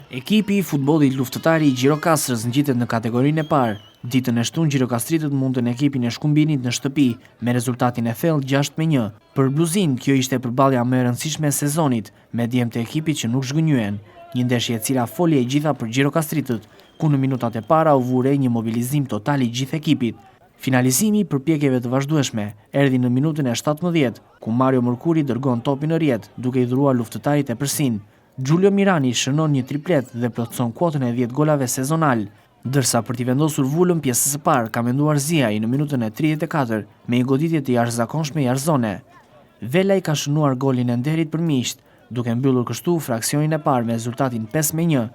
Ekipi i futbollit luftëtari i Gjirokastrës ngjitet në kategorinë e parë. Ditën e shtunë Gjirokastritët mundën ekipin e Shkumbinit në shtëpi me rezultatin e thellë 6-1. Për Bluzin, kjo ishte përballja më e rëndësishme e sezonit, me djemtë e ekipit që nuk zhgënjyen. Një ndeshje e cila foli e gjitha për Gjirokastritët, ku në minutat e para u vure një mobilizim total i gjithë ekipit. Finalizimi i përpjekjeve të vazhdueshme erdhi në minutën e 17, ku Mario Mërkuri dërgon topin në rjet, duke i dhuruar luftëtarit e përsin. Giulio Mirani shënon një triplet dhe plotëson kuotën e 10 golave sezonal, ndërsa për t'i vendosur vullën pjesës së parë ka menduar Ziaj në minutën e 34 me një goditje të jashtëzakonshme Jarzone. Vela i ka shënuar golin e nderit për miqt, duke mbyllur kështu fraksionin e parë me rezultatin 5-1.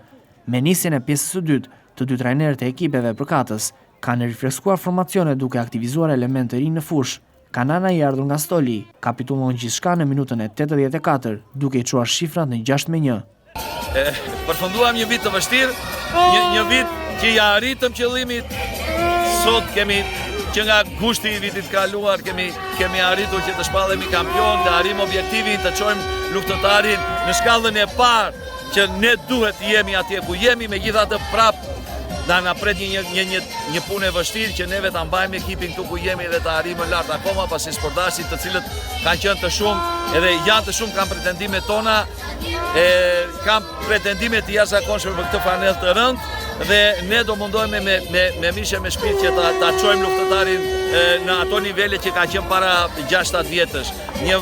Me nisjen e pjesës së dytë, të dy trajnerët e ekipeve përkatës kanë rifreskuar formacione duke aktivizuar elemente të rinj në fushë. Kanana i ardhur nga Stoli kapitullon gjithçka në minutën e 84, duke i çuar shifrat në 6-1. Përfunduam një vit të vështirë, një vit që ja arritëm qëllimit. Sot kemi që nga gushti i vitit kaluar kemi arritur që të shpallemi kampion, të arrijmë objektivin, të çojmë luftëtarin në shkallën e parë që ne duhet të jemi atje ku jemi, megjithatë prapë na pret një punë e vështirë që neve ta mbajmë ekipin këtu ku jemi dhe ta arrijmë lart akoma pasi sportdasit të cilët kanë qenë të shumë edhe janë të shumë kanë pretendimet tona, kanë pretendime të jashtëzakonshme për këtë fanell të rëndë dhe ne do mundohemi me mishe me shpirt që ta çojmë luftëtarin në ato nivele që ka qenë para 6-7 vjetësh. Një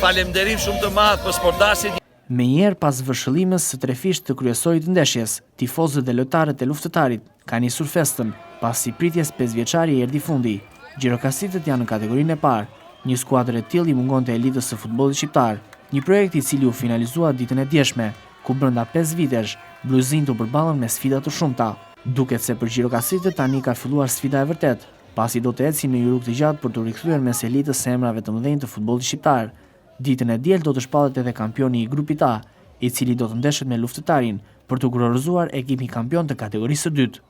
falënderim shumë të madh për sportdasit. Me njerë pas vëshëllimës së trefisht të kryesorit të ndeshjes, tifozët dhe lojtarët e luftëtarit ka nisur festën, pas si pritjes 5 vjeçari erdhi fundi. Gjirokastritët janë në kategorinë e parë, një skuadër e tillë i mungonte elitës së futbollit shqiptar, një projekt i cili u finalizua ditën e djeshme, ku brenda 5 vitesh Bluzin të përballën me sfida të shumta. Duket se për Gjirokastritët tani ka filluar sfida e vërtet, pasi do të ecin në një rrugë të gjatë për të rikthyer mes elitës së emrave të mëdhenj të futbollit shqiptar. Ditën e diel do të shpallet edhe kampioni i grupit A, i cili do të ndeshet me luftëtarin për të kurorëzuar ekipin kampion të kategorisë së dytë.